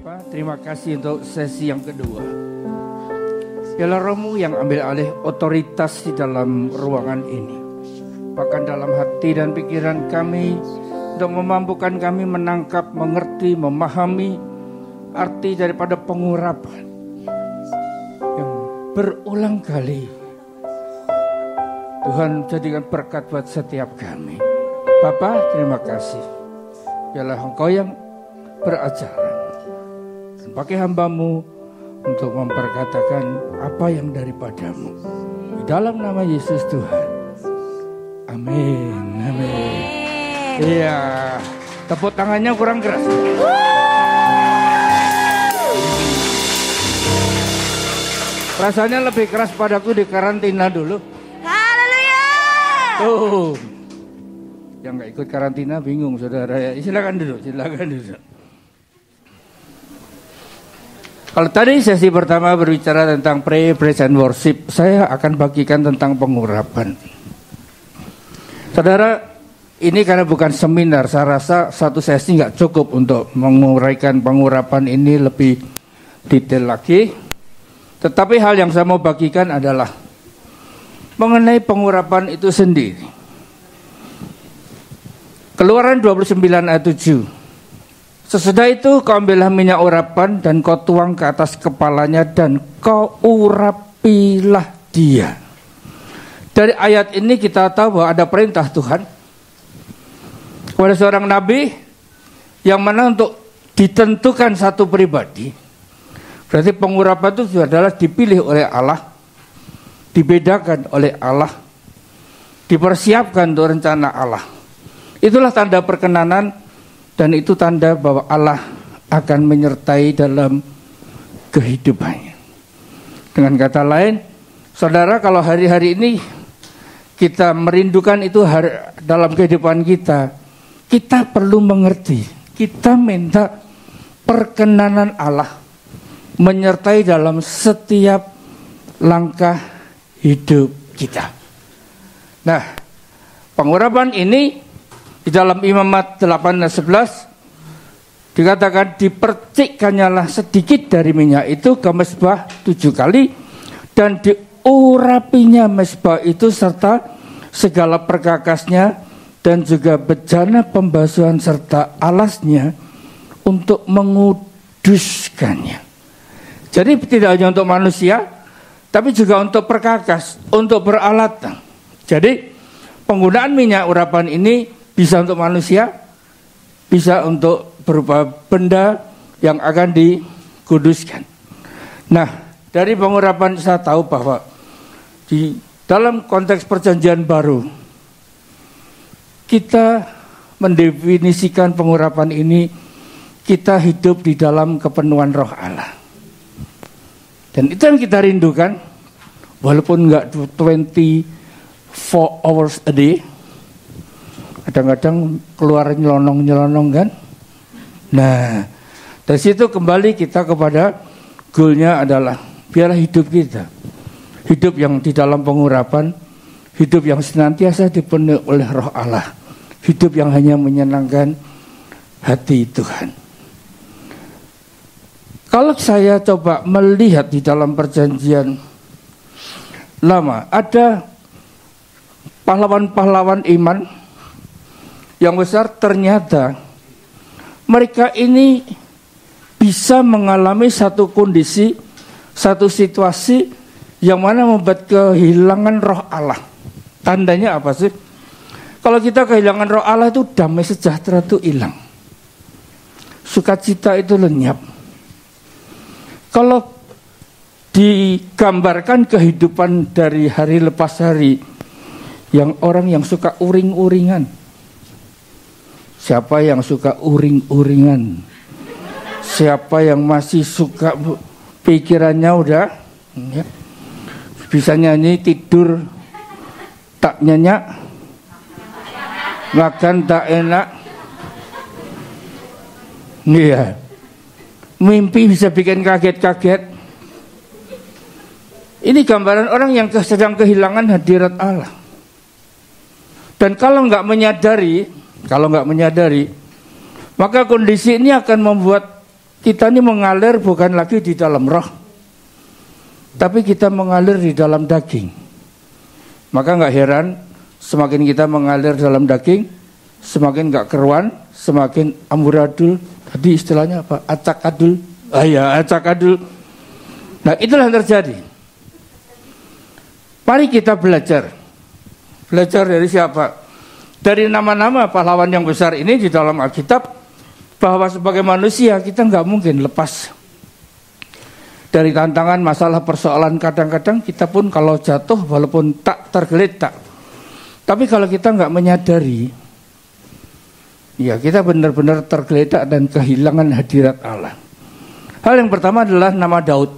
Bapa, terima kasih untuk sesi yang kedua. Biarlah Roh-Mu yang ambil alih otoritas di dalam ruangan ini. Bahkan dalam hati dan pikiran kami, untuk memampukan kami menangkap, mengerti, memahami arti daripada pengurapan yang berulang kali. Tuhan jadikan berkat buat setiap kami. Bapa, terima kasih. Biarlah Engkau yang berajaran. Pakai hamba-Mu untuk memperkatakan apa yang daripada-Mu. Di dalam nama Yesus Tuhan. Amin. Amin. Iya. Tepuk tangannya kurang keras. Rasanya lebih keras padaku di karantina dulu. Haleluya. Tuh. Yang gak ikut karantina bingung saudara ya. Silakan duduk. Kalau tadi sesi pertama berbicara tentang praise and worship, saya akan bagikan tentang pengurapan. Saudara, ini karena bukan seminar, saya rasa satu sesi nggak cukup untuk menguraikan pengurapan ini lebih detail lagi. Tetapi hal yang saya mau bagikan adalah mengenai pengurapan itu sendiri. Keluaran 29 ayat 7. Sesudah itu kau ambillah minyak urapan dan kau tuang ke atas kepalanya dan kau urapilah dia. Dari ayat ini kita tahu bahwa ada perintah Tuhan kepada seorang nabi yang mana untuk ditentukan satu pribadi. Berarti pengurapan itu adalah dipilih oleh Allah, dibedakan oleh Allah, dipersiapkan untuk rencana Allah. Itulah tanda perkenanan. Dan itu tanda bahwa Allah akan menyertai dalam kehidupannya. Dengan kata lain, saudara, kalau hari-hari ini kita merindukan itu dalam kehidupan kita, kita perlu mengerti. Kita minta perkenanan Allah menyertai dalam setiap langkah hidup kita. Nah, pengurapan ini di dalam Imamat 8 dan 11 dikatakan dipercikkannya sedikit dari minyak itu ke mezbah 7 kali dan diurapinya mezbah itu serta segala perkakasnya dan juga bejana pembasuhan serta alasnya untuk menguduskannya. Jadi tidak hanya untuk manusia tapi juga untuk perkakas, untuk peralatan. Jadi penggunaan minyak urapan ini bisa untuk manusia, bisa untuk berupa benda yang akan dikuduskan. Nah, dari pengurapan saya tahu bahwa di dalam konteks perjanjian baru, kita mendefinisikan pengurapan ini, kita hidup di dalam kepenuhan Roh Allah. Dan itu yang kita rindukan, walaupun enggak 24 hours a day, kadang-kadang keluar nyelonong kan. Nah, dari situ kembali kita kepada goalnya adalah biarlah hidup kita, hidup yang di dalam pengurapan, hidup yang senantiasa dipenuhi oleh Roh Allah, hidup yang hanya menyenangkan hati Tuhan. Kalau saya coba melihat di dalam perjanjian lama, ada pahlawan-pahlawan iman yang besar, ternyata mereka ini bisa mengalami satu kondisi, satu situasi yang mana membuat kehilangan Roh Allah. Tandanya apa sih? Kalau kita kehilangan Roh Allah itu damai sejahtera itu hilang. Sukacita itu lenyap. Kalau digambarkan kehidupan dari hari lepas hari, yang orang yang suka uring-uringan. Siapa yang suka uring-uringan? Siapa yang masih suka pikirannya udah ya, bisa nyanyi, tidur tak nyenyak, makan tak enak. Iya. Mimpi bisa bikin kaget-kaget. Ini gambaran orang yang sedang kehilangan hadirat Allah. Dan kalau nggak menyadari, maka kondisi ini akan membuat Kita ini mengalir bukan lagi di dalam roh, tapi kita mengalir di dalam daging. Maka nggak heran semakin kita mengalir dalam daging, semakin nggak keruan, semakin amburadul. Tadi istilahnya apa? Acak-adul. Acak-adul. Nah, itulah yang terjadi. Mari kita belajar. Belajar dari siapa? Dari nama-nama pahlawan yang besar ini di dalam Alkitab, bahwa sebagai manusia kita nggak mungkin lepas dari tantangan, masalah, persoalan. Kadang-kadang kita pun kalau jatuh walaupun tak tergeletak, tapi kalau kita nggak menyadari, ya kita benar-benar tergeletak dan kehilangan hadirat Allah. Hal yang pertama adalah nama Daud.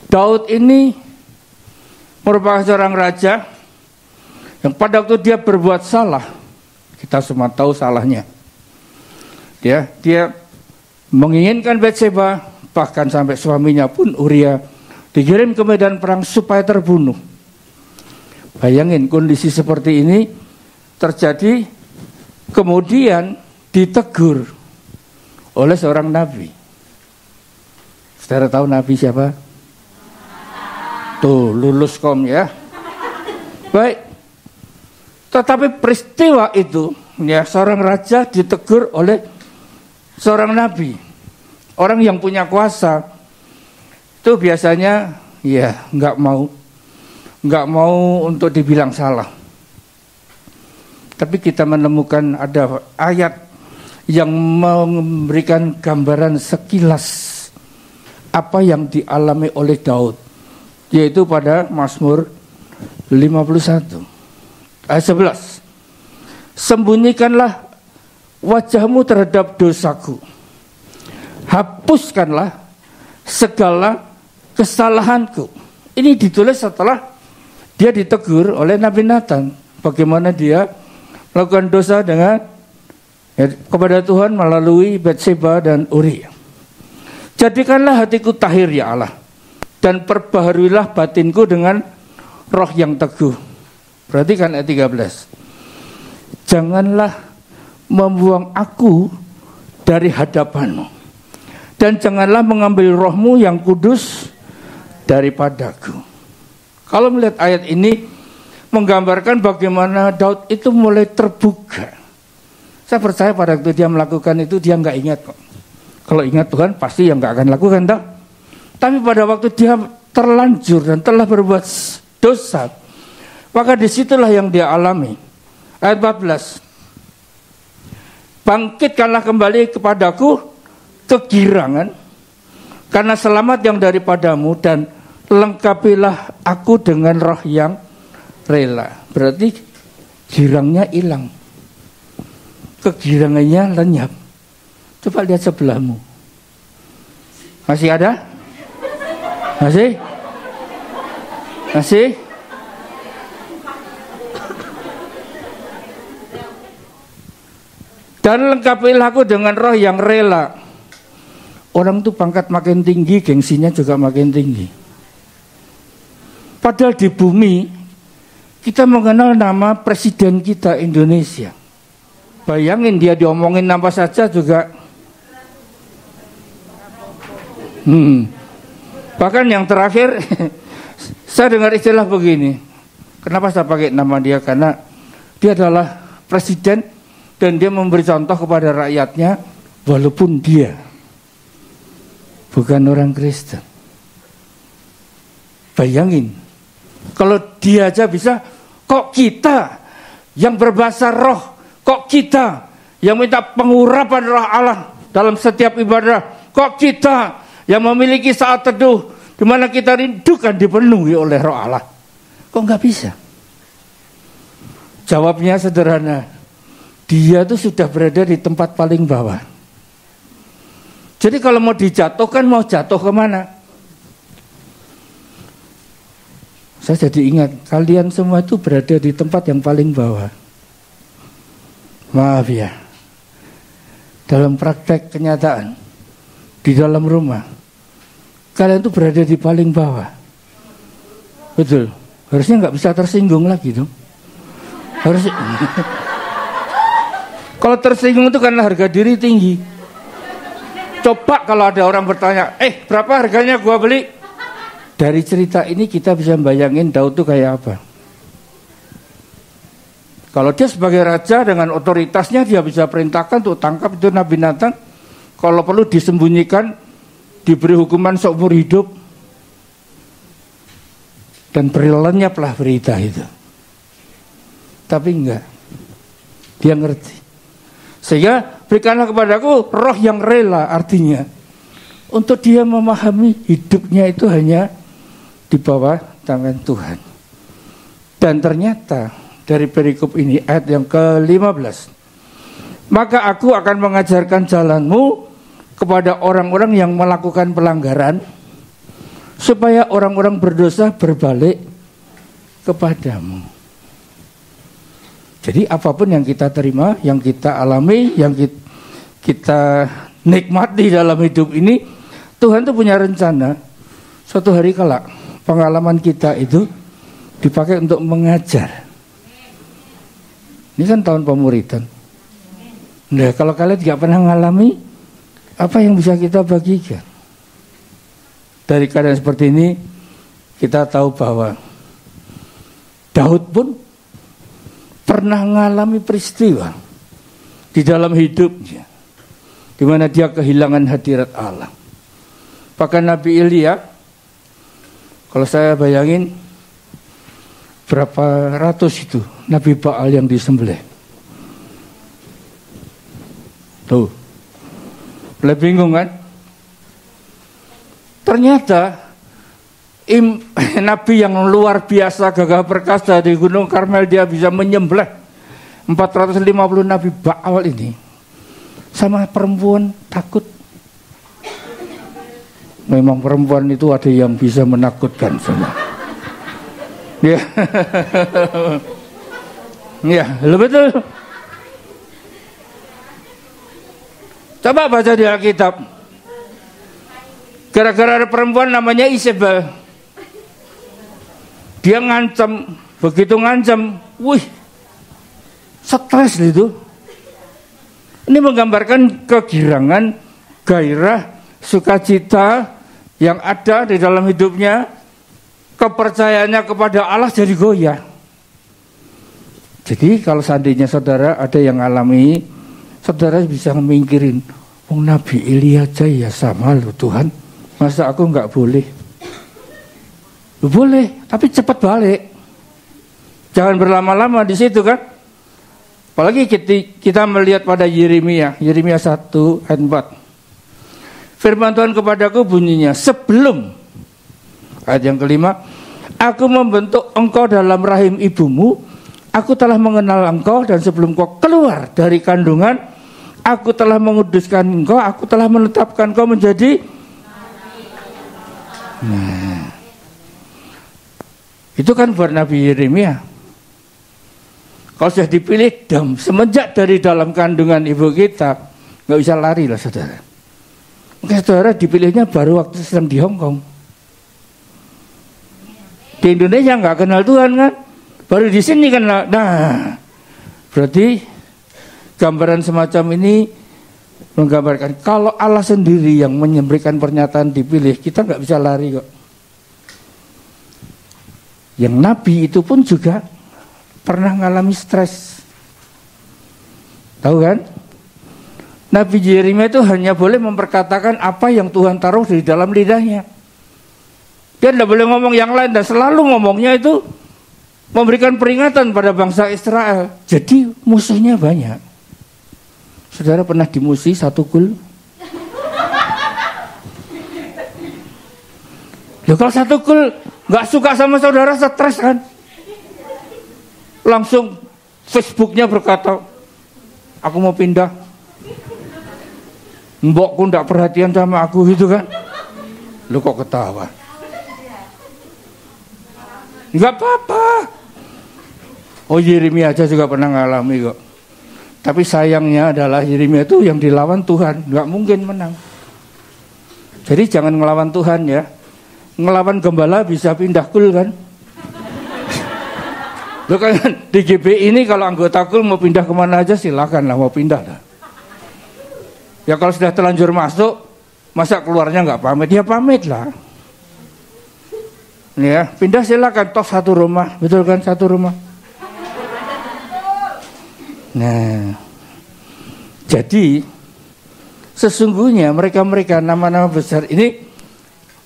Daud ini merupakan seorang raja yang pada waktu dia berbuat salah, kita semua tahu salahnya. Dia menginginkan Batseba, bahkan sampai suaminya pun Uria dikirim ke medan perang supaya terbunuh. Bayangin kondisi seperti ini terjadi, kemudian ditegur oleh seorang nabi. Saudara tahu nabi siapa? Tuh, lulus kom ya. Baik. Tetapi peristiwa itu, ya, seorang raja ditegur oleh seorang nabi, orang yang punya kuasa. Itu biasanya ya nggak mau untuk dibilang salah. Tapi kita menemukan ada ayat yang memberikan gambaran sekilas apa yang dialami oleh Daud, yaitu pada Mazmur 51 ayat 11. Sembunyikanlah wajahmu terhadap dosaku, hapuskanlah segala kesalahanku. Ini ditulis setelah dia ditegur oleh Nabi Nathan, bagaimana dia melakukan dosa dengan kepada Tuhan melalui Batseba dan Uria. Jadikanlah hatiku tahir ya Allah, dan perbaharuilah batinku dengan roh yang teguh. Perhatikan ayat 13. Janganlah membuang aku dari hadapanmu, dan janganlah mengambil rohmu yang kudus daripadaku. Kalau melihat ayat ini menggambarkan bagaimana Daud itu mulai terbuka. Saya percaya pada waktu dia melakukan itu dia nggak ingat kok. Kalau ingat Tuhan pasti yang nggak akan lakukan tak? Tapi pada waktu dia terlanjur dan telah berbuat dosa, maka disitulah yang dia alami. Ayat 14. Bangkitkanlah kembali kepadaku kegirangan karena selamat yang daripadamu, dan lengkapilah aku dengan roh yang rela. Berarti girangnya hilang, kegirangannya lenyap. Coba lihat sebelahmu, masih ada? Masih? Dan lengkapilah aku dengan roh yang rela. Orang tuh pangkat makin tinggi, gengsinya juga makin tinggi. Padahal di bumi kita mengenal nama presiden kita Indonesia. Bayangin dia diomongin apa saja juga. Bahkan yang terakhir saya dengar istilah begini. Kenapa saya pakai nama dia? Karena dia adalah presiden dan dia memberi contoh kepada rakyatnya walaupun dia bukan orang Kristen. Bayangin, kalau dia aja bisa, kok kita yang berbahasa roh, kok kita yang minta pengurapan roh Allah dalam setiap ibadah, kok kita yang memiliki saat teduh di mana kita rindukan dipenuhi oleh roh Allah, kok nggak bisa? Jawabnya sederhana. Dia tuh sudah berada di tempat paling bawah. Jadi kalau mau dijatuhkan, mau jatuh kemana? Saya jadi ingat, kalian semua itu berada di tempat yang paling bawah. Maaf ya, dalam praktek kenyataan, di dalam rumah, kalian itu berada di paling bawah. Betul, harusnya nggak bisa tersinggung lagi dong. Harusnya... Kalau tersinggung itu karena harga diri tinggi. Coba kalau ada orang bertanya, berapa harganya gua beli? Dari cerita ini kita bisa bayangin Daud itu kayak apa. Kalau dia sebagai raja dengan otoritasnya, dia bisa perintahkan untuk tangkap itu Nabi Nathan. Kalau perlu disembunyikan, diberi hukuman seumur hidup. Dan lenyaplah berita itu. Tapi enggak. Dia ngerti. Sehingga berikanlah kepadaku roh yang rela, artinya untuk dia memahami hidupnya itu hanya di bawah tangan Tuhan. Dan ternyata dari perikop ini ayat yang ke-15, maka aku akan mengajarkan jalanmu kepada orang-orang yang melakukan pelanggaran, supaya orang-orang berdosa berbalik kepadamu. Jadi apapun yang kita terima, yang kita alami, yang kita nikmati dalam hidup ini, Tuhan tuh punya rencana. Suatu hari kelak pengalaman kita itu dipakai untuk mengajar. Ini kan tahun pemuridan. Nah, kalau kalian tidak pernah mengalami, apa yang bisa kita bagikan? Dari keadaan seperti ini, kita tahu bahwa Daud pun pernah mengalami peristiwa di dalam hidupnya, di mana dia kehilangan hadirat Allah. Bahkan Nabi Elia, kalau saya bayangin, berapa ratus itu Nabi Baal yang disembelih. Tuh, boleh bingung kan? Ternyata Nabi yang luar biasa gagah perkasa di Gunung Karmel, dia bisa menyembelih 450 Nabi Baal ini. Sama perempuan takut. Memang perempuan itu ada yang bisa menakutkan semua. Ya, ya, betul. Coba baca di Alkitab. Gara-gara ada perempuan namanya Isabel, dia ngancam, begitu ngancam, stres itu. Ini menggambarkan kegirangan, gairah, sukacita yang ada di dalam hidupnya. Kepercayaannya kepada Allah jadi goyah. Jadi kalau seandainya saudara ada yang alami, saudara bisa memingkirin, Nabi Elia aja ya sama loh Tuhan, masa aku nggak boleh? Boleh, tapi cepat balik. Jangan berlama-lama di situ kan. Apalagi kita melihat pada Yeremia 1 ayat 4. Firman Tuhan kepadaku bunyinya, sebelum, ayat yang kelima, aku membentuk engkau dalam rahim ibumu, aku telah mengenal engkau, dan sebelum kau keluar dari kandungan, aku telah menguduskan engkau, aku telah menetapkan engkau menjadi. Nah, itu kan buat Nabi Yeremia. Kalau sudah dipilih, semenjak dari dalam kandungan ibu kita, nggak bisa lari lah saudara. Mungkin saudara dipilihnya baru waktu sedang di Hong Kong. Di Indonesia nggak kenal Tuhan kan, baru di sini kenal. Nah, berarti gambaran semacam ini menggambarkan kalau Allah sendiri yang memberikan pernyataan dipilih, kita nggak bisa lari kok. Yang Nabi itu pun juga pernah mengalami stres, tahu kan? Nabi Yeremia itu hanya boleh memperkatakan apa yang Tuhan taruh di dalam lidahnya. Dia tidak boleh ngomong yang lain, dan selalu ngomongnya itu memberikan peringatan pada bangsa Israel. Jadi musuhnya banyak. Saudara pernah dimusuhi satu kul? Ya kalau satu kul nggak suka sama saudara, stres kan? Langsung Facebooknya berkata, aku mau pindah. Mbokku ndak perhatian sama aku gitu kan? Lu kok ketawa? Enggak apa-apa. Oh, Yeremia aja juga pernah ngalami kok. Tapi sayangnya adalah Yeremia itu yang dilawan Tuhan, nggak mungkin menang. Jadi jangan ngelawan Tuhan ya. Ngelawan gembala bisa pindah kul kan? Lo kan di GB ini kalau anggota kul mau pindah kemana aja silakan lah, mau pindah lah. Ya kalau sudah terlanjur masuk, Masa keluarnya nggak pamit? Ya pamit lah. Ya, pindah silakan, toh satu rumah, betul kan, satu rumah. Nah, jadi sesungguhnya mereka-mereka nama-nama besar ini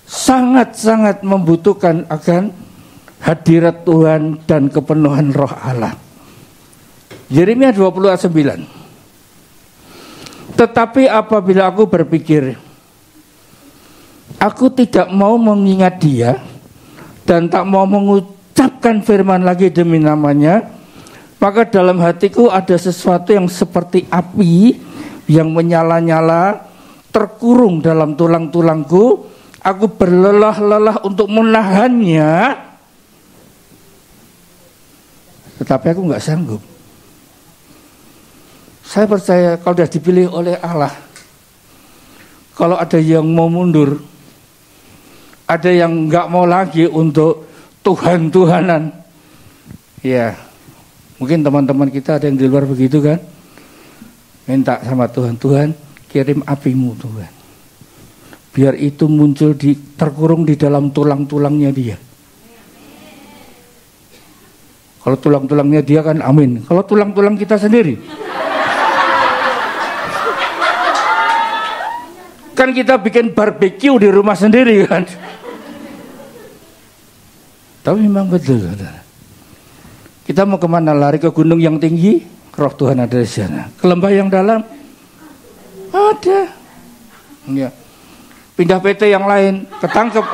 sangat-sangat membutuhkan akan hadirat Tuhan dan kepenuhan Roh Allah. Yeremia 20 ayat 9. Tetapi apabila aku berpikir, aku tidak mau mengingat dia dan tak mau mengucapkan firman lagi demi namanya, maka dalam hatiku ada sesuatu yang seperti api yang menyala-nyala, terkurung dalam tulang-tulangku. Aku berlelah-lelah untuk menahannya, tetapi aku nggak sanggup. Saya percaya kalau sudah dipilih oleh Allah, kalau ada yang mau mundur, ada yang nggak mau lagi untuk Tuhan-Tuhanan, ya mungkin teman-teman kita ada yang di luar begitu kan, minta sama Tuhan, Tuhan kirim apimu Tuhan, biar itu muncul terkurung di dalam tulang-tulangnya dia. Kalau tulang-tulangnya dia kan amin. Kalau tulang-tulang kita sendiri, kan kita bikin barbeque di rumah sendiri kan. Tapi memang betul, saudara. Kita mau kemana? Lari ke gunung yang tinggi, Roh Tuhan ada di sana. Ke lembah yang dalam, ada. Ya. Pindah PT yang lain, ketangkep.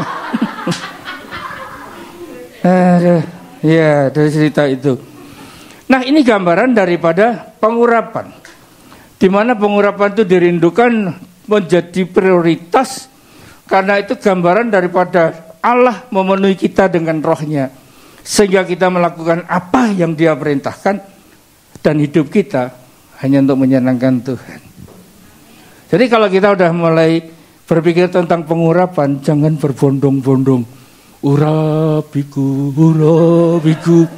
Ya, dari cerita itu. Nah, ini gambaran daripada pengurapan. Di mana pengurapan itu dirindukan menjadi prioritas, karena itu gambaran daripada Allah memenuhi kita dengan rohnya, sehingga kita melakukan apa yang dia perintahkan, dan hidup kita hanya untuk menyenangkan Tuhan. Jadi kalau kita udah mulai berpikir tentang pengurapan, jangan berbondong-bondong, urabiku, urabiku.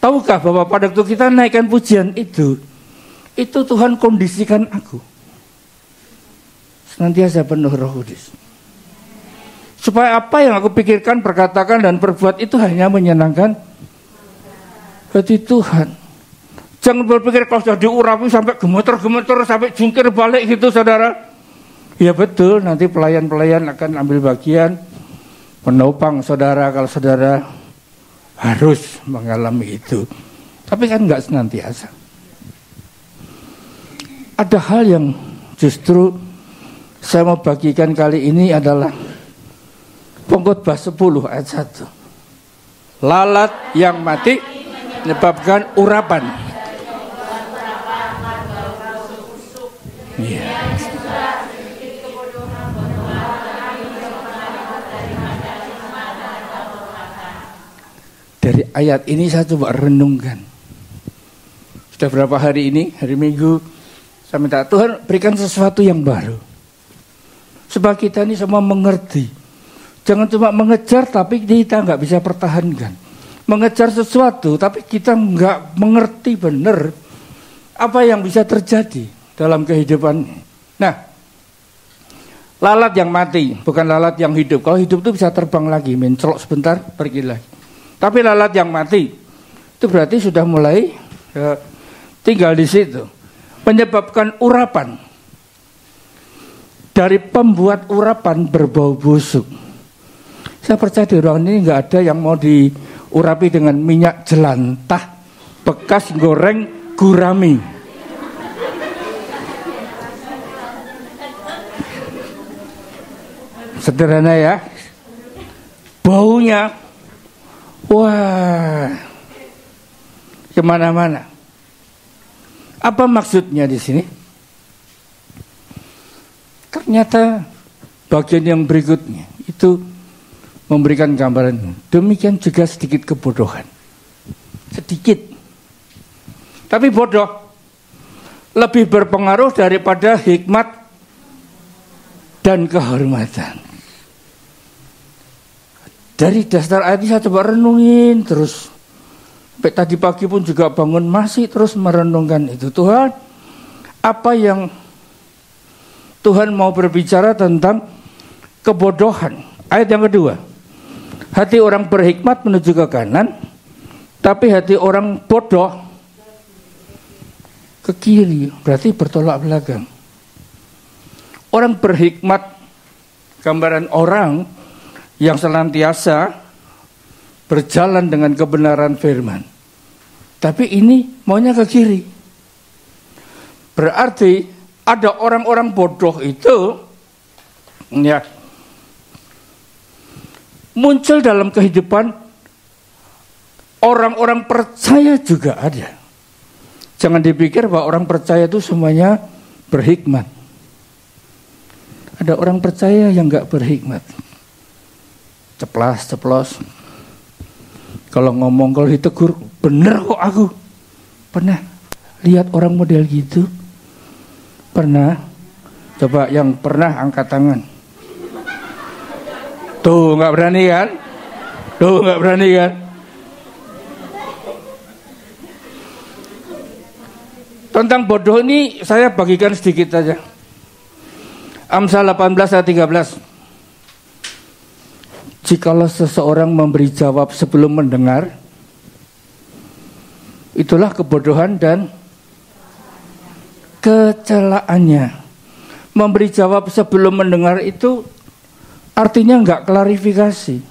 Tahukah bahwa pada waktu kita naikkan pujian itu Tuhan kondisikan aku senantiasa penuh Roh Kudus, supaya apa yang aku pikirkan, perkatakan, dan perbuat itu hanya menyenangkan hati Tuhan. Jangan berpikir kalau sudah diurapi sampai gemeter-gemeter, sampai jungkir balik gitu, saudara. Ya betul, nanti pelayan-pelayan akan ambil bagian menopang saudara kalau saudara harus mengalami itu. Tapi kan enggak senantiasa. Ada hal yang justru saya mau bagikan kali ini adalah Pengkhotbah 10 ayat 1. Lalat yang mati menyebabkan urapan. Iya. Dari ayat ini saya coba renungkan. Sudah berapa hari ini, hari Minggu, saya minta Tuhan berikan sesuatu yang baru, supaya kita ini semua mengerti. Jangan cuma mengejar tapi kita nggak bisa pertahankan. Mengejar sesuatu tapi kita nggak mengerti benar apa yang bisa terjadi dalam kehidupan. Nah, lalat yang mati bukan lalat yang hidup. Kalau hidup itu bisa terbang lagi, mencolok sebentar pergi lagi. Tapi lalat yang mati itu berarti sudah mulai tinggal di situ, menyebabkan urapan. Dari pembuat urapan berbau busuk. Saya percaya di ruangan ini nggak ada yang mau diurapi dengan minyak jelantah bekas goreng gurami. Sederhana ya, baunya, wah, kemana-mana. Apa maksudnya di sini? Ternyata bagian yang berikutnya itu memberikan gambaran. Demikian juga sedikit kebodohan. Sedikit. Tapi bodoh lebih berpengaruh daripada hikmat dan kehormatan. Dari dasar ayat ini saya coba renungin terus. Sampai tadi pagi pun juga bangun masih terus merenungkan itu. Tuhan, apa yang Tuhan mau berbicara tentang kebodohan. Ayat yang kedua, hati orang berhikmat menuju ke kanan, tapi hati orang bodoh ke kiri, berarti bertolak belakang. Orang berhikmat, gambaran orang yang senantiasa berjalan dengan kebenaran firman. Tapi ini maunya ke kiri. Berarti ada orang-orang bodoh itu ya muncul dalam kehidupan orang-orang percaya juga ada. Jangan dipikir bahwa orang percaya itu semuanya berhikmat. Ada orang percaya yang enggak berhikmat. Ceplas. Kalau ngomong, kalau ditegur, bener kok aku. Pernah lihat orang model gitu? Pernah? Coba yang pernah angkat tangan. Tuh nggak berani kan? Tuh nggak berani kan? Tentang bodoh ini saya bagikan sedikit saja. Amsal 18 ayat 13. Jikalau seseorang memberi jawab sebelum mendengar, itulah kebodohan dan kecelaannya. Memberi jawab sebelum mendengar itu artinya enggak klarifikasi.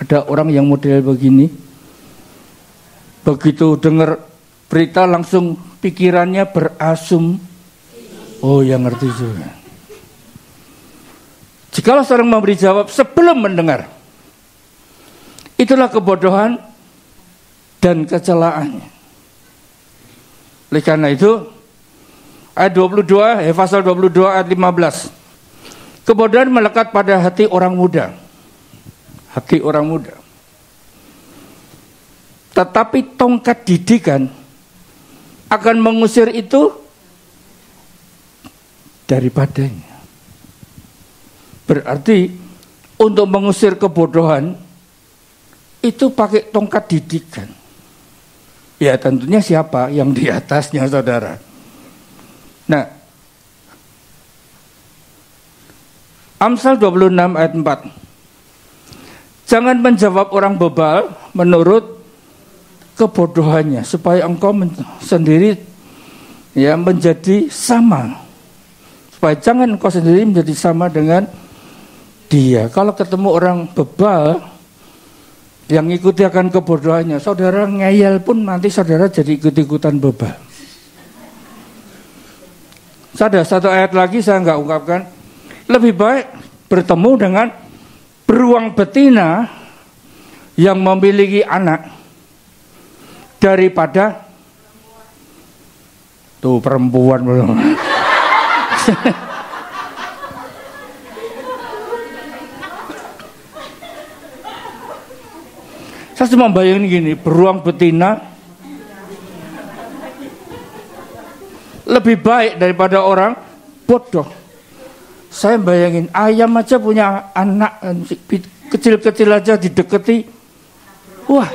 Ada orang yang model begini, begitu dengar berita langsung pikirannya berasum. Oh, yang ngerti juga. Jikalau seorang memberi jawab sebelum mendengar, itulah kebodohan dan kecelaannya. Oleh karena itu, ayat 22, pasal 22 ayat 15. Kebodohan melekat pada hati orang muda. Hati orang muda. Tetapi tongkat didikan akan mengusir itu daripadanya. Berarti untuk mengusir kebodohan itu pakai tongkat didikan. Ya tentunya siapa yang di atasnya, saudara. Nah, Amsal 26 ayat 4. Jangan menjawab orang bebal menurut kebodohannya, supaya engkau sendiri ya menjadi sama. Supaya jangan engkau sendiri menjadi sama dengan dia. Kalau ketemu orang bebal yang ikuti akan kebodohannya, saudara ngeyel pun nanti saudara jadi ikut-ikutan bebal. Ada satu ayat lagi saya nggak ungkapkan. Lebih baik bertemu dengan beruang betina yang memiliki anak daripada tuh perempuan belum. Saya cuma bayangin gini, beruang betina lebih baik daripada orang bodoh. Saya bayangin ayam aja punya anak kecil-kecil aja dideketi. Wah,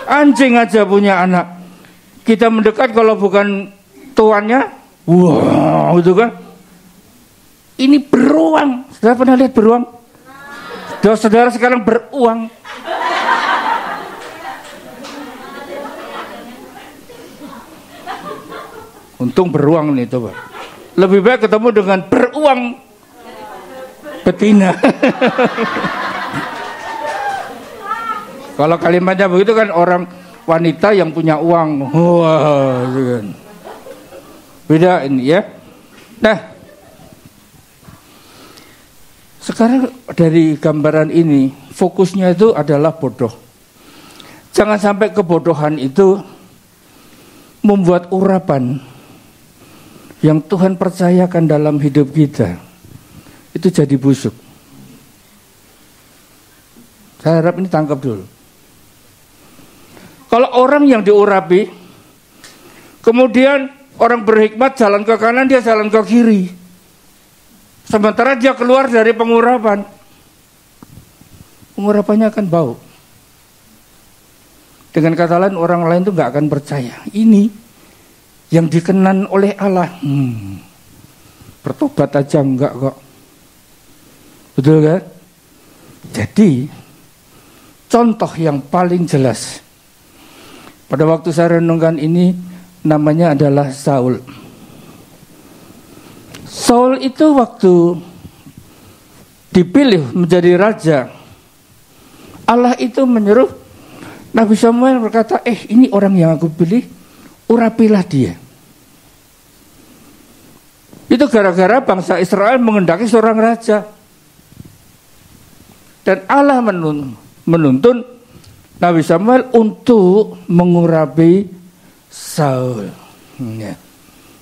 anjing aja punya anak. Kita mendekat kalau bukan tuannya, wah, gitu kan. Ini beruang. Saudara pernah lihat beruang? Saudara sekarang beruang. Untung beruang nih, coba. Lebih baik ketemu dengan beruang betina. Kalau kalimatnya begitu kan orang wanita yang punya uang. Wah, gitu kan. Beda ini ya. Nah, sekarang dari gambaran ini fokusnya itu adalah bodoh. Jangan sampai kebodohan itu membuat urapan yang Tuhan percayakan dalam hidup kita itu jadi busuk. Saya harap ini tangkap dulu. Kalau orang yang diurapi, kemudian orang berhikmat jalan ke kanan, dia jalan ke kiri. Sementara dia keluar dari pengurapan, pengurapannya akan bau. Dengan kata lain, orang lain itu nggak akan percaya. Ini yang dikenan oleh Allah. Bertobat aja enggak kok. Betul kan? Jadi contoh yang paling jelas pada waktu saya renungkan ini namanya adalah Saul. Saul itu waktu dipilih menjadi raja, Allah itu menyuruh Nabi Samuel berkata, ini orang yang aku pilih, urapilah dia. Itu gara-gara bangsa Israel mengendaki seorang raja. Dan Allah menuntun Nabi Samuel untuk mengurapi Saul.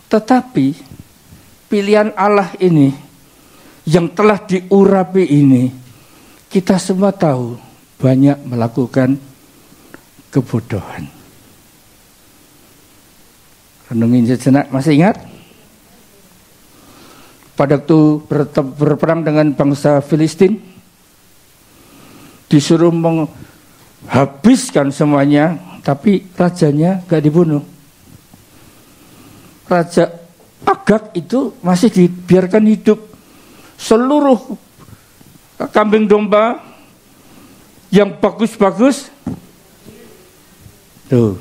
Tetapi pilihan Allah ini yang telah diurapi ini, kita semua tahu banyak melakukan kebodohan. Renungin sejenak, masih ingat? Pada waktu berperang dengan bangsa Filistin, disuruh menghabiskan semuanya, tapi rajanya gak dibunuh. Raja Agag itu masih dibiarkan hidup. Seluruh kambing domba yang bagus-bagus, tuh.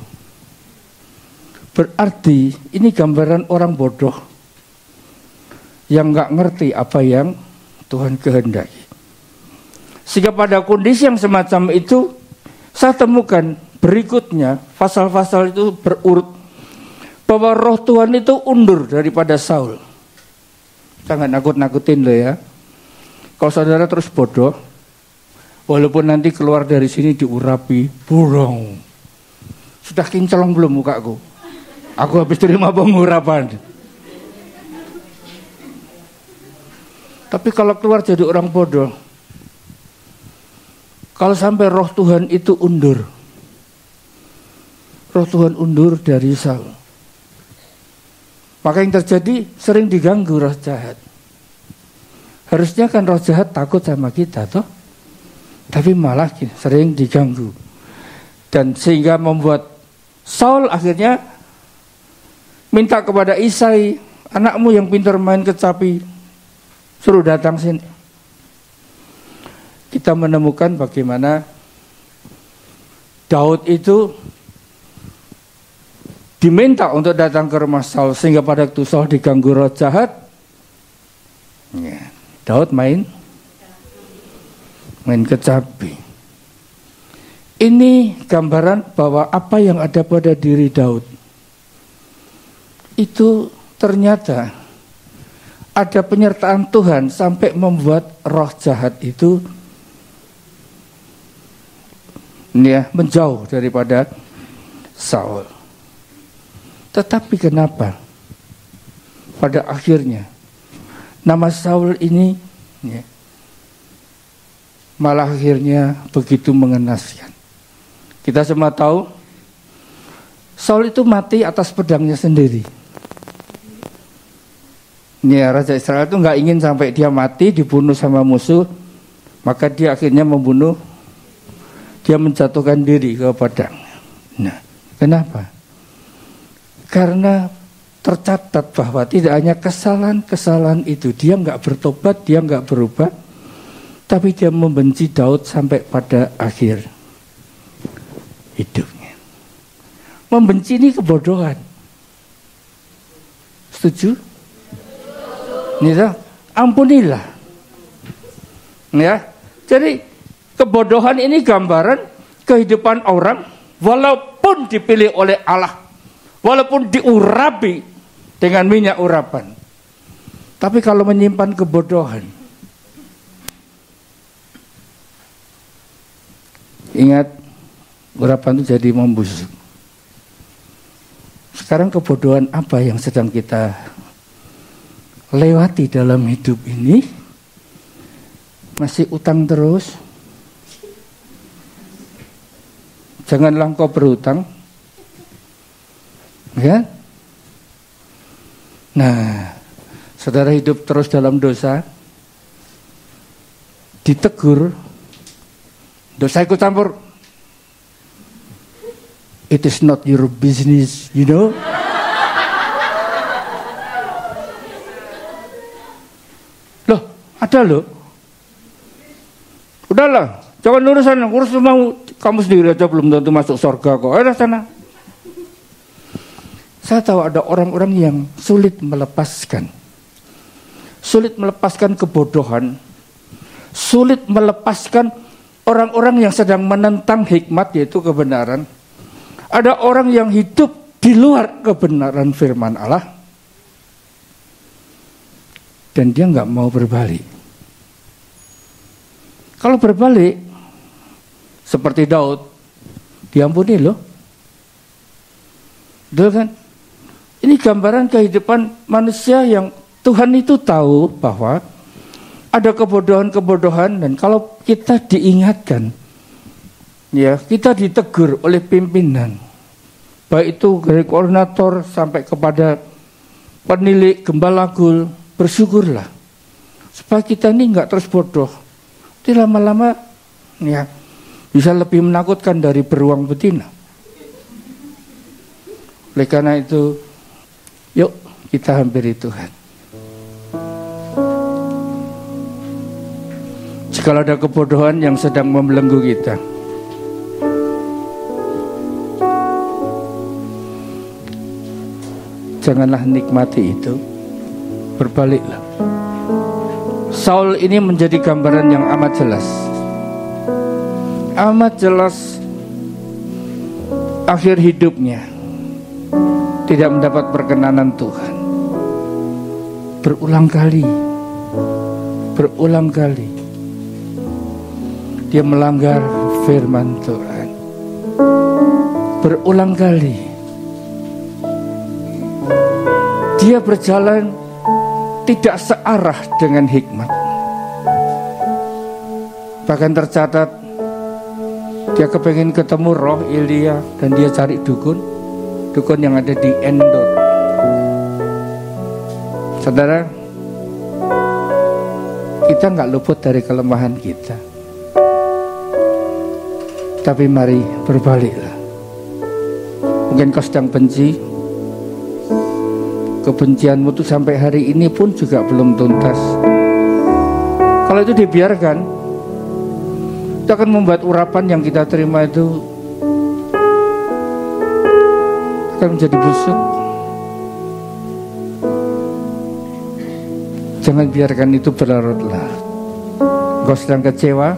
Berarti ini gambaran orang bodoh yang gak ngerti apa yang Tuhan kehendaki. Sehingga pada kondisi yang semacam itu, saya temukan berikutnya, pasal-pasal itu berurut, bahwa roh Tuhan itu undur daripada Saul. Jangan nakut-nakutin loh ya. Kalau saudara terus bodoh, walaupun nanti keluar dari sini diurapi, burung. Sudah kinclong belum mukaku? Aku habis terima pengurapan. Tapi kalau keluar jadi orang bodoh, kalau sampai roh Tuhan itu undur, roh Tuhan undur dari Saul, maka yang terjadi sering diganggu roh jahat. Harusnya kan roh jahat takut sama kita toh, tapi malah sering diganggu. Dan sehingga membuat Saul akhirnya minta kepada Isai, anakmu yang pintar main kecapi, suruh datang sini. Kita menemukan bagaimana Daud itu diminta untuk datang ke rumah Saul, sehingga pada waktu Saul diganggu roh jahat, Daud main kecapi. Ini gambaran bahwa apa yang ada pada diri Daud itu ternyata ada penyertaan Tuhan sampai membuat roh jahat itu menjauh daripada Saul. Tetapi kenapa pada akhirnya nama Saul ini malah akhirnya begitu mengenaskan? Kita semua tahu Saul itu mati atas pedangnya sendiri. Raja Israel itu nggak ingin sampai dia mati dibunuh sama musuh, maka dia akhirnya membunuh. Dia menjatuhkan diri ke pedang. Nah, kenapa? Karena tercatat bahwa tidak hanya kesalahan-kesalahan itu, dia nggak bertobat, dia nggak berubah, tapi dia membenci Daud sampai pada akhir hidupnya. Membenci ini kebodohan. Setuju? Ampunilah. Ya, jadi kebodohan ini gambaran kehidupan orang walaupun dipilih oleh Allah, walaupun diurapi dengan minyak urapan. Tapi kalau menyimpan kebodohan, ingat, urapan itu jadi membusuk. Sekarang kebodohan apa yang sedang kita lewati dalam hidup ini? Masih utang terus? Janganlah engkau berhutang, ya. Nah, saudara hidup terus dalam dosa, ditegur, dosa ikut campur. It is not your business, you know. Ada loh. Udahlah, jangan urusan, urus mau kamu sendiri aja, belum tentu masuk surga kok. Ada sana. Saya tahu ada orang-orang yang sulit melepaskan kebodohan, sulit melepaskan orang-orang yang sedang menentang hikmat, yaitu kebenaran. Ada orang yang hidup di luar kebenaran firman Allah, dan dia nggak mau berbalik. Kalau berbalik, seperti Daud, diampuni loh. Betul kan? Ini gambaran kehidupan manusia yang Tuhan itu tahu bahwa ada kebodohan-kebodohan, dan kalau kita diingatkan, ya kita ditegur oleh pimpinan, baik itu dari koordinator sampai kepada penilik gembala gul, bersyukurlah supaya kita ini nggak terus bodoh. Jadi lama-lama ya bisa lebih menakutkan dari beruang betina. Oleh karena itu, yuk kita hampiri Tuhan. Jika ada kebodohan yang sedang membelenggu kita, janganlah nikmati itu, berbaliklah. Saul ini menjadi gambaran yang amat jelas akhir hidupnya tidak mendapat perkenanan Tuhan. Berulang kali dia melanggar firman Tuhan. Berulang kali dia berjalan tidak searah dengan hikmat. Bahkan tercatat dia kepengen ketemu roh Elia, dan dia cari dukun yang ada di Endor. Saudara, kita nggak luput dari kelemahan kita, tapi mari berbaliklah. Mungkin kau sedang benci, kebencianmu itu sampai hari ini pun juga belum tuntas. Kalau itu dibiarkan, itu akan membuat urapan yang kita terima itu akan menjadi busuk. Jangan biarkan itu berlarut-larut. Kau sedang kecewa,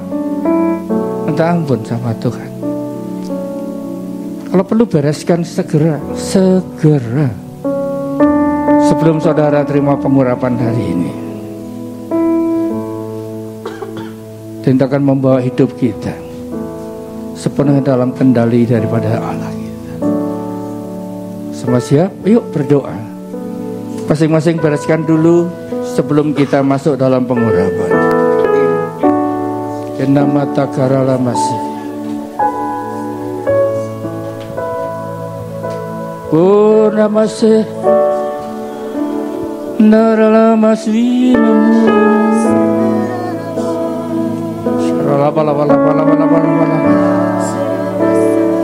minta ampun sama Tuhan. Kalau perlu bereskan segera. Sebelum saudara terima pengurapan hari ini, dan akan membawa hidup kita sepenuhnya dalam kendali daripada Allah kita. Semua siap? Yuk berdoa. Masing-masing bereskan dulu sebelum kita masuk dalam pengurapan. Nama takarala masih. Oh namasih. Narala masih.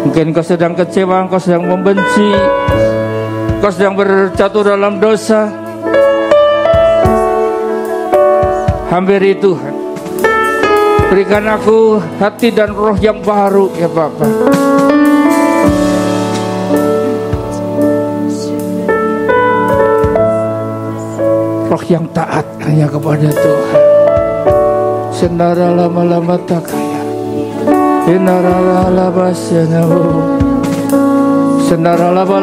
Mungkin kau sedang kecewa, kau sedang membenci, kau sedang berjatuh dalam dosa. Hampiri Tuhan. Berikan aku hati dan roh yang baru ya Bapa. Roh yang taat hanya kepada Tuhan. Senara lama-lama tak kaya, senara lama senabu, senara lama,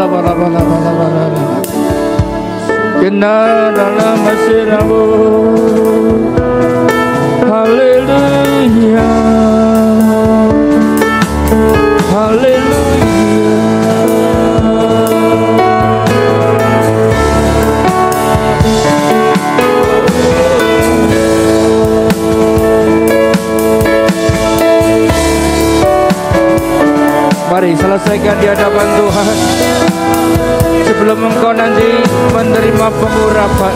senara lama senabu. Haleluya, haleluya. Mari selesaikan di hadapan Tuhan sebelum engkau nanti menerima pengurapan.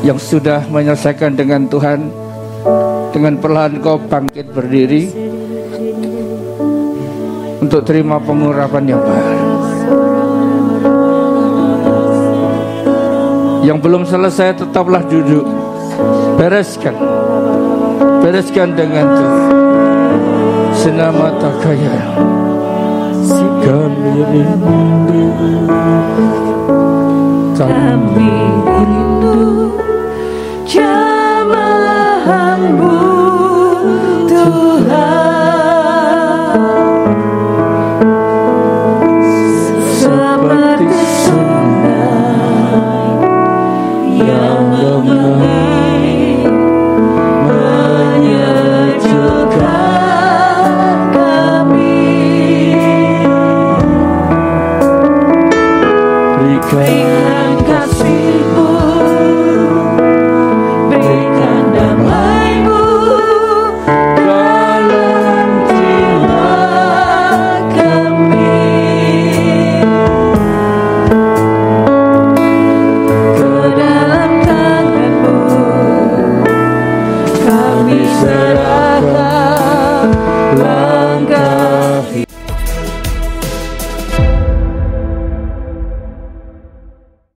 yang sudah menyelesaikan dengan Tuhan, dengan perlahan kau bangkit berdiri untuk terima pengurapan yang baru. Yang belum selesai tetaplah duduk. Bereskan dengan Tuhan. Senamata kaya kami rindu, kami rindu jamahanmu Tuhan, seperti sungai yang mengalir